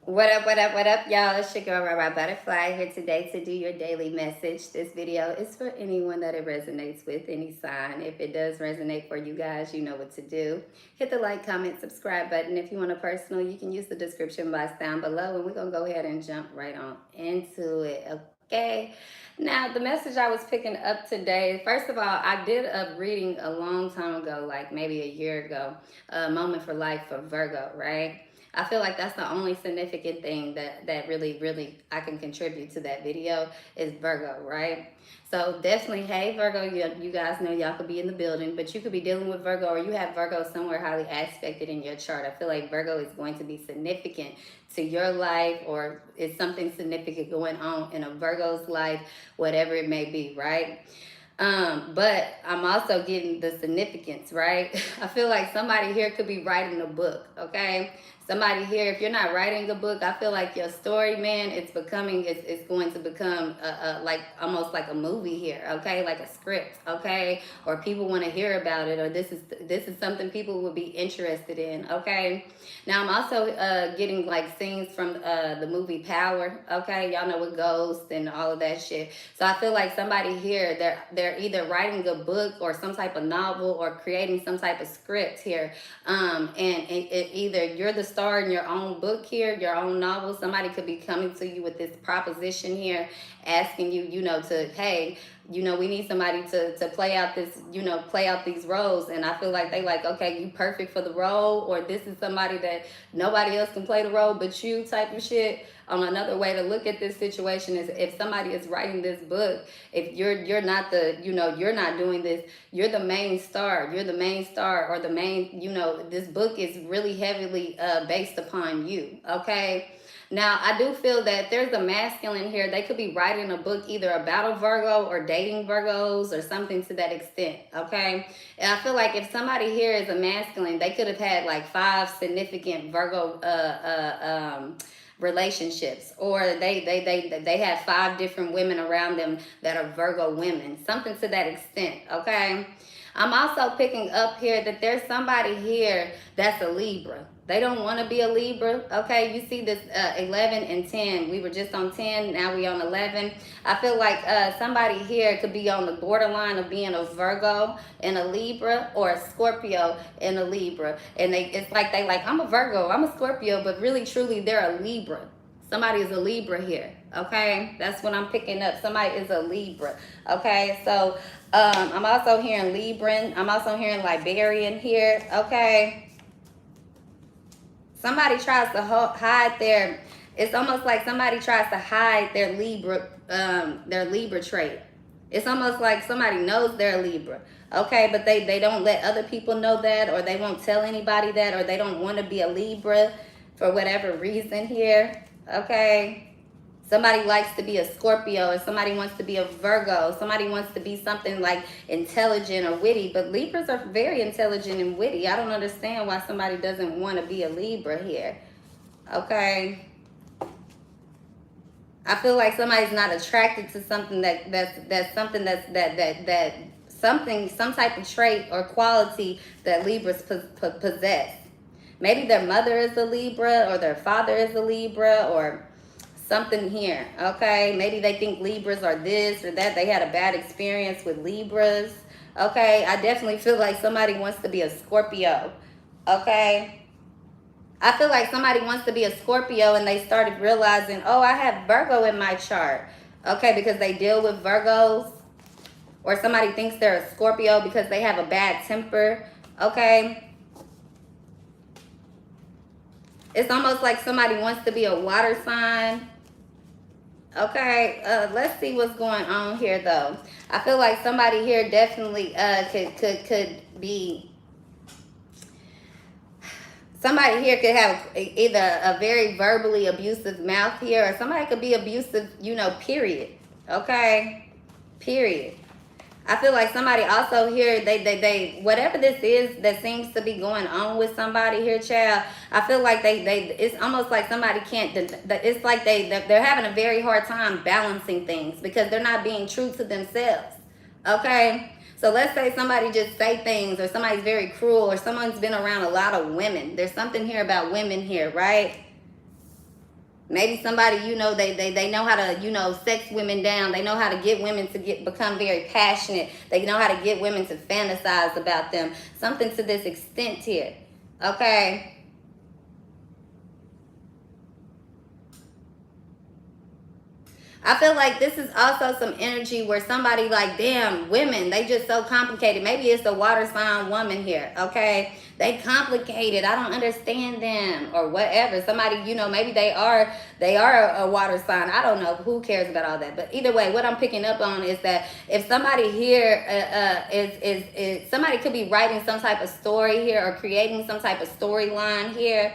What up, y'all? It's your girl, Rara Butterfly, here today to do your daily message. This video is for anyone that it resonates with, any sign. If it does resonate for you guys, you know what to do. Hit the like, comment, subscribe button. If you want a personal, you can use the description box down below, and we're going to go ahead and jump right on into it, okay? Now, the message I was picking up today, first of all, I did a reading a long time ago, like maybe a year ago, Moment for Life for Virgo, right? I feel like that's the only significant thing that really I can contribute to that video is Virgo, right? So definitely, hey Virgo, you guys know y'all could be in the building, but you could be dealing with Virgo, or you have Virgo somewhere highly aspected in your chart. I feel like Virgo is going to be significant to your life, or it's something significant going on in a Virgo's life, whatever it may be, right? But I'm also getting the significance, right? I feel like somebody here could be writing a book, okay? Somebody here, if you're not writing a book, I feel like your story, man, it's going to become like almost like a movie here, okay? Like a script, okay? Or people want to hear about it, or this is something people would be interested in, okay? Now I'm also getting like scenes from the movie Power, okay? Y'all know with ghosts and all of that shit. So I feel like somebody here, they're either writing a book or some type of novel or creating some type of script here. And it either you're the star in your own book here, your own novel. Somebody could be coming to you with this proposition here, asking you, to, hey, we need somebody to play out this, play out these roles. And I feel like they like, okay, you perfect for the role, or this is somebody that nobody else can play the role but you, type of shit. Another way to look at this situation is if somebody is writing this book, if you're not the, you're not doing this, you're the main star, or the main, this book is really heavily based upon you, okay? Now, I do feel that there's a masculine here. They could be writing a book either about a Virgo or dating Virgos or something to that extent, okay? And I feel like if somebody here is a masculine, they could have had like 5 significant Virgo relationships, or they have 5 different women around them that are Virgo women, something to that extent, okay? I'm also picking up here that there's somebody here that's a Libra. They don't want to be a Libra, okay? You see this 11 and 10. We were just on 10, now we on 11. I feel like somebody here could be on the borderline of being a Virgo and a Libra, or a Scorpio and a Libra. And it's like they like, I'm a Virgo, I'm a Scorpio, but really, truly, they're a Libra. Somebody is a Libra here, okay? That's what I'm picking up. Somebody is a Libra, okay? So I'm also hearing Libran. I'm also hearing Liberian here, okay? Somebody tries to hide their, it's almost like somebody tries to hide their Libra trait. It's almost like somebody knows they're a Libra, okay? But they don't let other people know that, or they won't tell anybody that, or they don't want to be a Libra for whatever reason here, okay? Somebody likes to be a Scorpio, or somebody wants to be a Virgo. Somebody wants to be something like intelligent or witty. But Libras are very intelligent and witty. I don't understand why somebody doesn't want to be a Libra here. Okay? I feel like somebody's not attracted to something some type of trait or quality that Libras possess. Maybe their mother is a Libra, or their father is a Libra, or something here, okay? Maybe they think Libras are this or that. They had a bad experience with Libras, okay? I definitely feel like somebody wants to be a Scorpio, okay? I feel like somebody wants to be a Scorpio and they started realizing, oh, I have Virgo in my chart, okay? Because they deal with Virgos, or somebody thinks they're a Scorpio because they have a bad temper, okay? It's almost like somebody wants to be a water sign. Okay, let's see what's going on here, though. I feel like somebody here definitely could be. Somebody here could have either a very verbally abusive mouth here, or somebody could be abusive, period. Okay, period. I feel like somebody also here, they whatever this is that seems to be going on with somebody here, child, I feel like it's almost like somebody can't, it's like they're having a very hard time balancing things because they're not being true to themselves, okay? So let's say somebody just say things, or somebody's very cruel, or someone's been around a lot of women. There's something here about women here, right? Maybe somebody, you know, they know how to, you know, sex women down. They know how to get women to become very passionate. They know how to get women to fantasize about them. Something to this extent here. Okay? I feel like this is also some energy where somebody like, damn, women, they just so complicated. Maybe it's the water sign woman here, okay? They complicated. I don't understand them or whatever. Somebody, you know, maybe they are a water sign. I don't know. Who cares about all that? But either way, what I'm picking up on is that if somebody here is somebody could be writing some type of story here or creating some type of storyline here,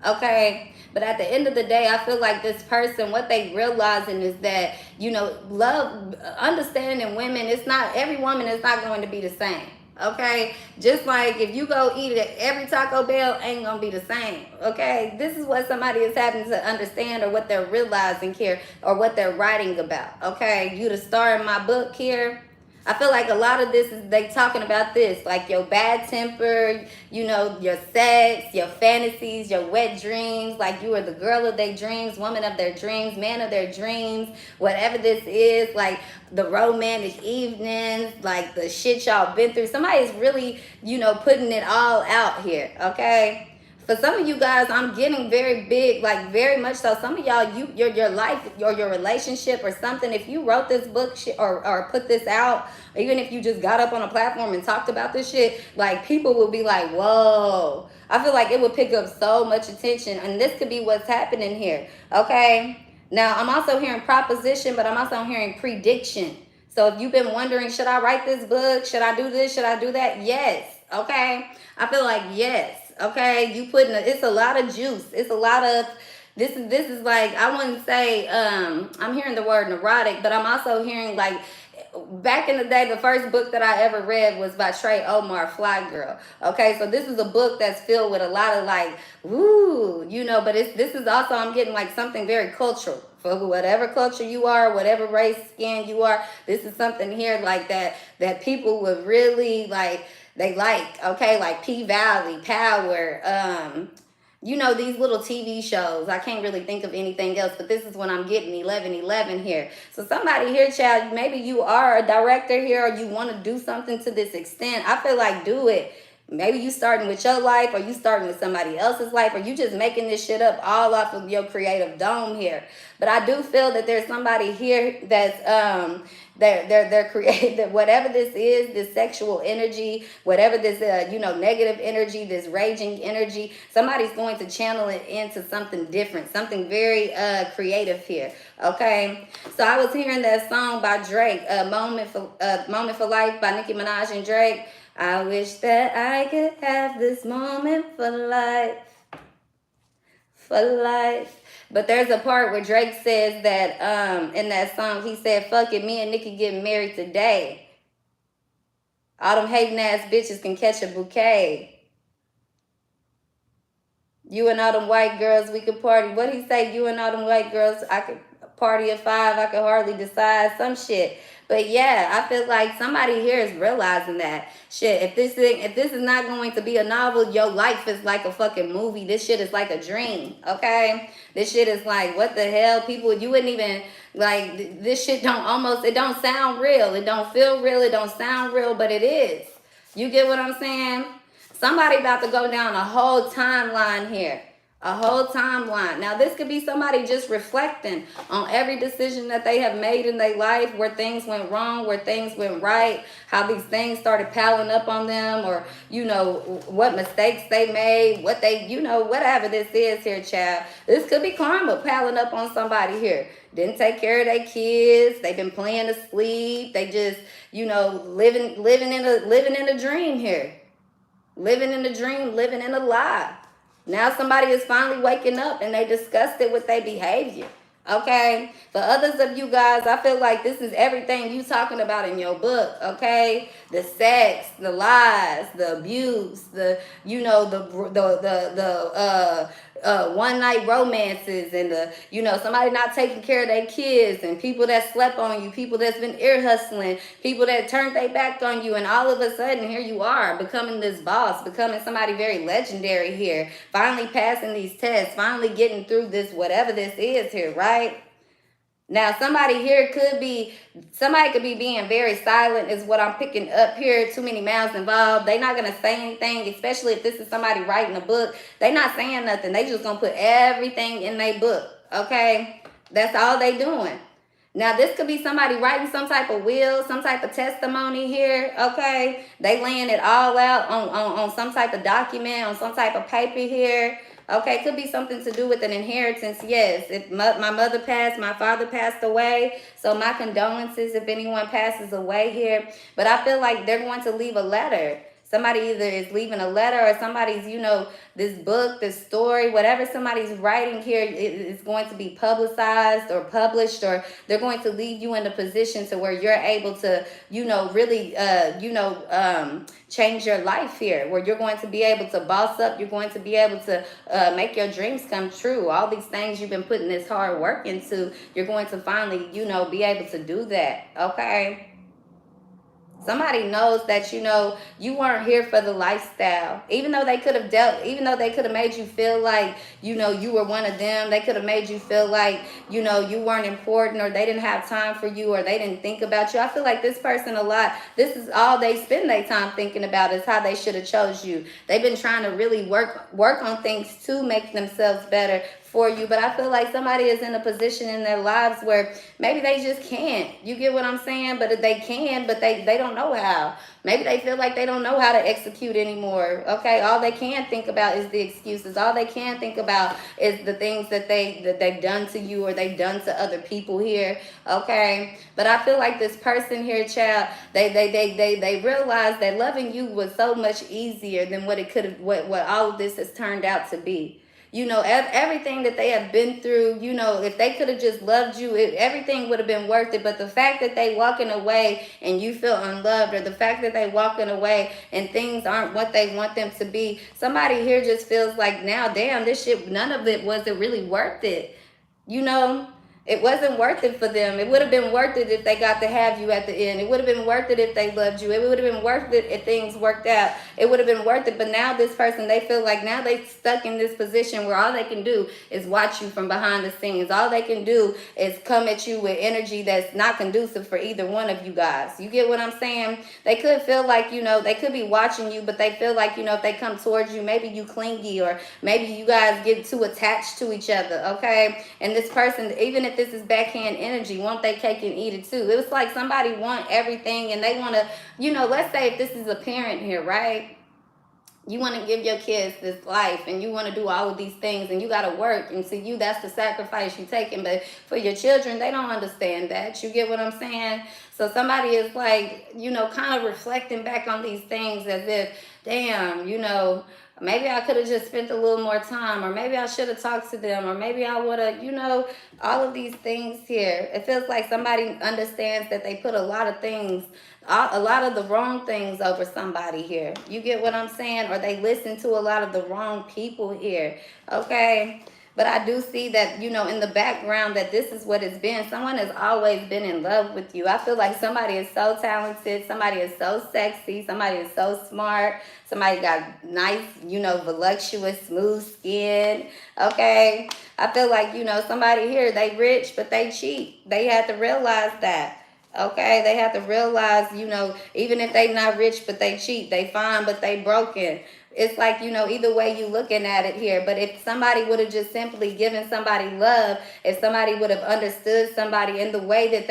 okay? But at the end of the day, I feel like this person, what they realizing is that, you know, love, understanding women, it's not, every woman is not going to be the same. Okay? Just like if you go eat at every Taco Bell, ain't gonna be the same. Okay? This is what somebody is having to understand, or what they're realizing here, or what they're writing about. Okay? You the star in my book here. I feel like a lot of this is they talking about this, like your bad temper, you know, your sex, your fantasies, your wet dreams, like you are the girl of their dreams, woman of their dreams, man of their dreams, whatever this is, like the romantic evenings, like the shit y'all been through. Somebody's really, you know, putting it all out here, okay? For some of you guys, I'm getting very big, like very much so. Some of y'all, your life or your relationship or something, if you wrote this book or put this out, or even if you just got up on a platform and talked about this shit, like people will be like, whoa. I feel like it would pick up so much attention, and this could be what's happening here, okay? Now, I'm also hearing proposition, but I'm also hearing prediction. So if you've been wondering, should I write this book? Should I do this? Should I do that? Yes, okay? I feel like yes. Okay, you putting it's a lot of juice. It's a lot of this is like, I wouldn't say I'm hearing the word neurotic, but I'm also hearing like back in the day, the first book that I ever read was by Trey Omar, Fly Girl. Okay, so this is a book that's filled with a lot of like, woo, you know, but this is also, I'm getting like something very cultural. For whatever culture you are, whatever race, skin you are, this is something here like that people would really like, they like, okay, like P-Valley, Power, you know, these little TV shows. I can't really think of anything else, but this is when I'm getting 11-11 here. So somebody here, child, maybe you are a director here, or you want to do something to this extent. I feel like do it. Maybe you starting with your life, or you starting with somebody else's life, or you just making this shit up all off of your creative dome here. But I do feel that there's somebody here that's they're creating whatever this is, this sexual energy, whatever this you know, negative energy, this raging energy. Somebody's going to channel it into something different, something very creative here. Okay, so I was hearing that song by Drake, Moment for Life by Nicki Minaj and Drake. I wish that I could have this moment for life. For life. But there's a part where Drake says that in that song, he said, fuck it, me and Nicki getting married today. All them hating ass bitches can catch a bouquet. You and all them white girls, we could party. What he say? You and all them white girls, I could party at 5. I could hardly decide, some shit. But yeah, I feel like somebody here is realizing that shit. If this is not going to be a novel, your life is like a fucking movie. This shit is like a dream. Okay, this shit is like, what the hell? People, you wouldn't even like, this shit don't almost, it don't sound real. It don't feel real. It don't sound real, but it is. You get what I'm saying? Somebody about to go down a whole timeline here. A whole timeline. Now, this could be somebody just reflecting on every decision that they have made in their life, where things went wrong, where things went right, how these things started piling up on them, or, you know, what mistakes they made, what they, you know, whatever this is here, child. This could be karma piling up on somebody here. Didn't take care of their kids. They've been playing to sleep. They just, you know, living in a dream here. Living in a dream, living in a lie. Now somebody is finally waking up and they disgusted with their behavior. Okay? For others of you guys, I feel like this is everything you talking about in your book. Okay? The sex, the lies, the abuse, the, you know, one-night romances, and somebody not taking care of their kids, and people that slept on you, people that's been ear hustling, people that turned their back on you, and all of a sudden here you are becoming this boss, becoming somebody very legendary here, finally passing these tests, finally getting through this whatever this is here, right? Now, somebody could be being very silent is what I'm picking up here. Too many mouths involved. They're not going to say anything, especially if this is somebody writing a book. They're not saying nothing. They just going to put everything in their book, okay? That's all they doing. Now, this could be somebody writing some type of will, some type of testimony here, okay? They laying it all out on some type of document, on some type of paper here. Okay, could be something to do with an inheritance. Yes, if my mother passed, my father passed away. So my condolences if anyone passes away here. But I feel like they're going to leave a letter. Somebody either is leaving a letter, or somebody's, this book, this story, whatever somebody's writing here is going to be publicized or published, or they're going to leave you in a position to where you're able to, really, change your life here, where you're going to be able to boss up. You're going to be able to make your dreams come true. All these things you've been putting this hard work into, you're going to finally, be able to do that. Okay. Somebody knows that, you weren't here for the lifestyle. Even though they could have made you feel like, you were one of them. They could have made you feel like, you weren't important, or they didn't have time for you, or they didn't think about you. I feel like this person this is all they spend their time thinking about, is how they should have chose you. They've been trying to really work on things to make themselves better for you. But I feel like somebody is in a position in their lives where maybe they just can't. You get what I'm saying? But they can, but they don't know how. Maybe they feel like they don't know how to execute anymore. Okay, all they can think about is the excuses. All they can think about is the things that they've done to you, or they've done to other people here. Okay, but I feel like this person here, child, they realized that loving you was so much easier than what all of this has turned out to be. Everything that they have been through, if they could have just loved you, everything would have been worth it. But the fact that they walking away and you feel unloved, or the fact that they walking away and things aren't what they want them to be, somebody here just feels like, now, damn, this shit, none of it wasn't really worth it. It wasn't worth it for them. It would have been worth it if they got to have you at the end. It would have been worth it if they loved you. It would have been worth it if things worked out. It would have been worth it. But now this person, they feel like now they stuck in this position where all they can do is watch you from behind the scenes. All they can do is come at you with energy that's not conducive for either one of you guys. You get what I'm saying? They could feel like, they could be watching you, but they feel like, if they come towards you, maybe you clingy, or maybe you guys get too attached to each other, okay? And this person, even if this is backhand energy, want they cake and eat it too. It was like somebody want everything, and they want to, let's say if this is a parent here, right? You want to give your kids this life, and you want to do all of these things, and you got to work, and to you, that's the sacrifice you're taking. But for your children, they don't understand that. You get what I'm saying? So somebody is like, kind of reflecting back on these things as if, damn, maybe I could have just spent a little more time, or maybe I should have talked to them, or maybe I would have, all of these things here. It feels like somebody understands that they put a lot of things, a lot of the wrong things over somebody here. You get what I'm saying? Or they listen to a lot of the wrong people here, okay? But I do see that, in the background, that this is what it's been. Someone has always been in love with you. I feel like somebody is so talented. Somebody is so sexy. Somebody is so smart. Somebody got nice, voluptuous, smooth skin. Okay. I feel like, somebody here, they rich, but they cheat. They had to realize that. Okay, they have to realize, even if they not rich, but they cheat, they fine, but they broken. It's like, either way you looking at it here. But if somebody would have just simply given somebody love, if somebody would have understood somebody in the way that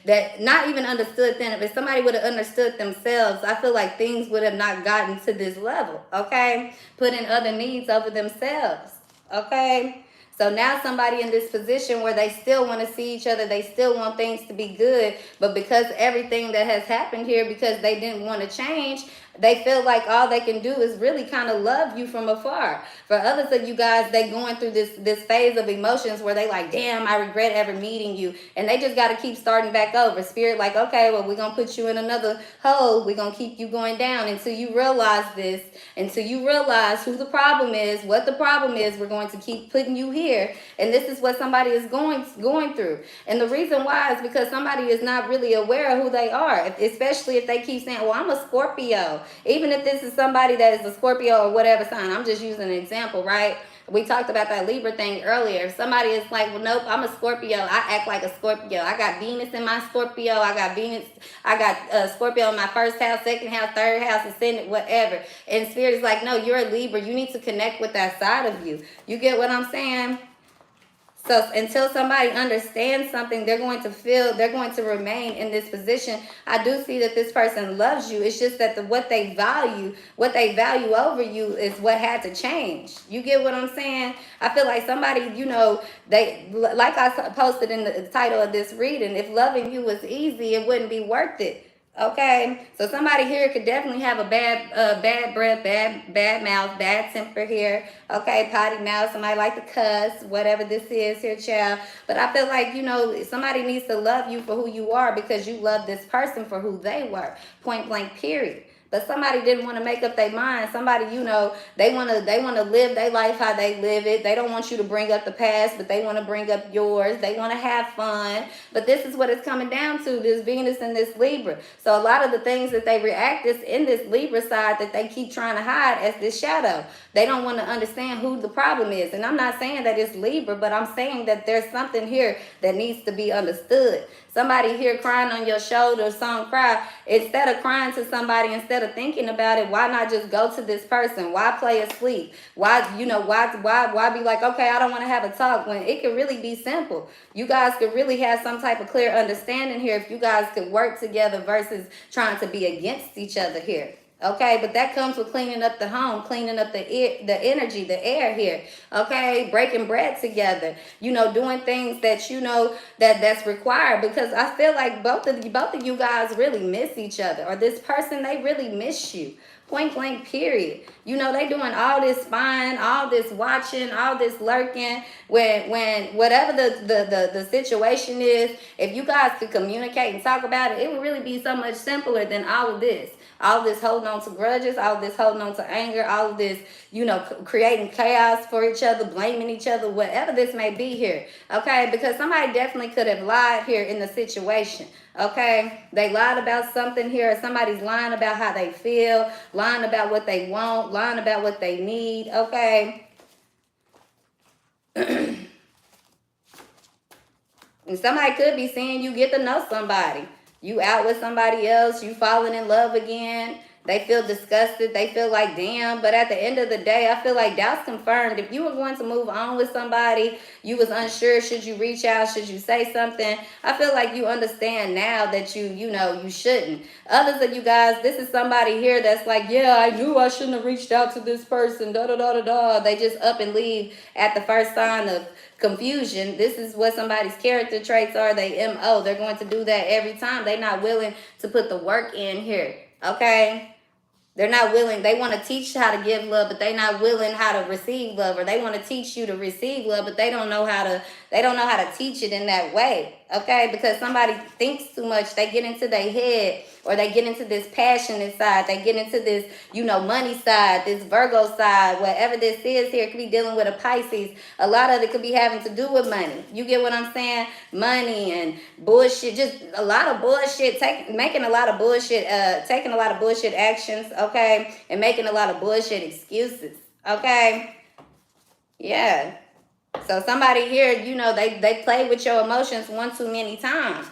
that not even understood them, if somebody would have understood themselves, I feel like things would have not gotten to this level, okay? Putting other needs over themselves, okay? So now somebody in this position where they still want to see each other, they still want things to be good, but because everything that has happened here, because they didn't want to change, They feel like all they can do is really kind of love you from afar. For others of you guys, they going through this phase of emotions where they like, damn, I regret ever meeting you. And they just got to keep starting back over. Spirit like, okay, well, we're going to put you in another hole. We're going to keep you going down until you realize this, until you realize who the problem is, what the problem is. We're going to keep putting you here. And this is what somebody is going through. And the reason why is because somebody is not really aware of who they are, especially if they keep saying, well, I'm a Scorpio. Even if this is somebody that is a Scorpio or whatever sign, I'm just using an example, right? We talked about that Libra thing earlier. If somebody is like, well, nope, I'm a Scorpio. I act like a Scorpio. I got Venus in my Scorpio. I got Scorpio in my first house, second house, third house, ascendant, whatever. And Spirit is like, no, you're a Libra. You need to connect with that side of you. You get what I'm saying? So until somebody understands something, they're going to remain in this position. I do see that this person loves you. It's just that what they value over you is what had to change. You get what I'm saying? I feel like somebody, they, like I posted in the title of this reading, if loving you was easy, it wouldn't be worth it. Okay, so somebody here could definitely have a bad breath, bad mouth, bad temper here. Okay, potty mouth, somebody like to cuss, whatever this is here, child. But I feel like, somebody needs to love you for who you are because you love this person for who they were. Point blank, period. But somebody didn't want to make up their mind. Somebody, they want to live their life how they live it. They don't want you to bring up the past, but they want to bring up yours. They want to have fun. But this is what it's coming down to, this Venus and this Libra. So a lot of the things that they react is in this Libra side that they keep trying to hide as this shadow. They don't want to understand who the problem is. And I'm not saying that it's Libra, but I'm saying that there's something here that needs to be understood. Somebody here crying on your shoulder, song cry. Instead of crying to somebody, instead of thinking about it, why not just go to this person? Why play asleep? Why be like, okay, I don't want to have a talk, when it could really be simple. You guys could really have some type of clear understanding here if you guys could work together versus trying to be against each other here. Okay, but that comes with cleaning up the home, cleaning up the energy, the air here. Okay, breaking bread together. Doing things that that's required, because I feel like both of you guys really miss each other, or this person, they really miss you. Point blank, period. They doing all this spying, all this watching, all this lurking. When whatever the situation is, if you guys could communicate and talk about it, it would really be so much simpler than all of this. All this holding on to grudges, all this holding on to anger, all of this, creating chaos for each other, blaming each other, whatever this may be here. Okay, because somebody definitely could have lied here in the situation. Okay, they lied about something here. Somebody's lying about how they feel, lying about what they want, lying about what they need. Okay. And somebody could be saying you get to know somebody. You out with somebody else, you falling in love again. They feel disgusted. They feel like, damn. But at the end of the day, I feel like that's confirmed. If you were going to move on with somebody, you was unsure, should you reach out, should you say something? I feel like you understand now that you shouldn't. Others of you guys, this is somebody here that's like, yeah, I knew I shouldn't have reached out to this person, da-da-da-da-da. They just up and leave at the first sign of confusion. This is what somebody's character traits are. They MO. They're going to do that every time. They're not willing to put the work in here. Okay? They're not willing. They want to teach how to give love, but they're not willing how to receive love. Or they want to teach you to receive love, but they don't know how to teach it in that way. Okay? Because somebody thinks too much. They get into their head, or they get into this passionate side. They get into this, money side, this Virgo side, whatever this is here. It could be dealing with a Pisces. A lot of it could be having to do with money. You get what I'm saying? Money and bullshit. Just a lot of bullshit. Taking a lot of bullshit actions, okay? And making a lot of bullshit excuses, okay? Yeah. So somebody here, they play with your emotions one too many times,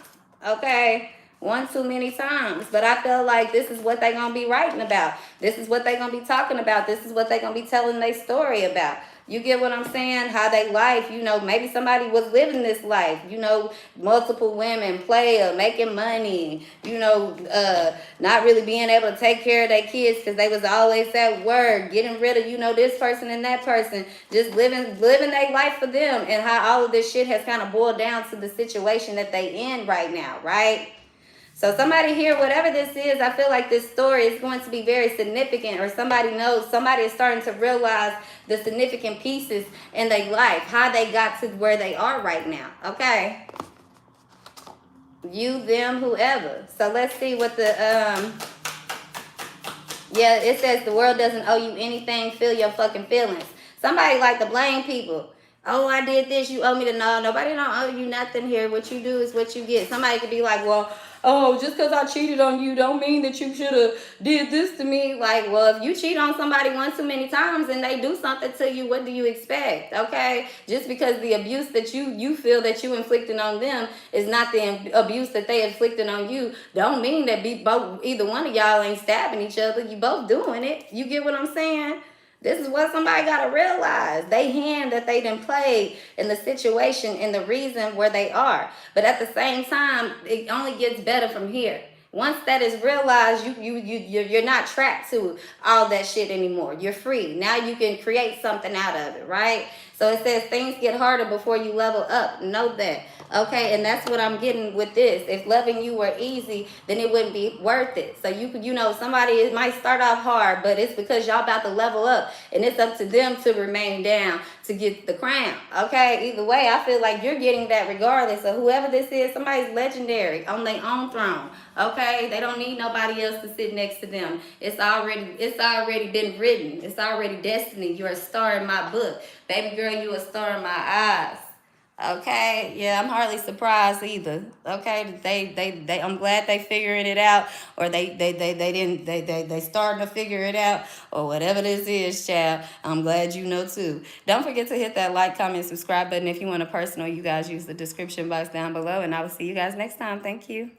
okay? One too many times. But I feel like this is what they're going to be writing about. This is what they're going to be talking about. This is what they're going to be telling their story about. You get what I'm saying? How they life, maybe somebody was living this life, multiple women, player, making money, not really being able to take care of their kids because they was always at work, getting rid of, this person and that person, just living their life for them, and how all of this shit has kind of boiled down to the situation that they in right now, right? So somebody here, whatever this is, I feel like this story is going to be very significant, or somebody knows, somebody is starting to realize the significant pieces in their life, how they got to where they are right now, okay? You, them, whoever. So let's see what the, yeah, it says the world doesn't owe you anything, feel your fucking feelings. Somebody like to blame people. Oh, I did this, you owe me to know. Nobody don't owe you nothing here. What you do is what you get. Somebody could be like, well, oh, just because I cheated on you don't mean that you should have did this to me. Like, well, if you cheat on somebody one too many times and they do something to you, what do you expect? Okay? Just because the abuse that you feel that you inflicted on them is not the abuse that they inflicted on you, don't mean that either one of y'all ain't stabbing each other. You both doing it. You get what I'm saying? This is what somebody got to realize. They hand that they done played in the situation and the reason where they are. But at the same time, it only gets better from here. Once that is realized, you're not trapped to all that shit anymore. You're free. Now you can create something out of it, right? So it says things get harder before you level up. Know that. Okay, and that's what I'm getting with this. If loving you were easy, then it wouldn't be worth it. So you know, somebody might start off hard, but it's because y'all about to level up, and it's up to them to remain down to get the crown. Okay, either way, I feel like you're getting that regardless of whoever this is. Somebody's legendary on their own throne. Okay, they don't need nobody else to sit next to them. It's already been written. It's already destiny. You're a star in my book, baby girl. You a star in my eyes. Okay, yeah, I'm hardly surprised either. Okay, they I'm glad they figuring it out, or they starting to figure it out, or whatever this is, child. I'm glad you know too. Don't forget to hit that like, comment, subscribe button if you want a personal. You guys use the description box down below, and I will see you guys next time. Thank you.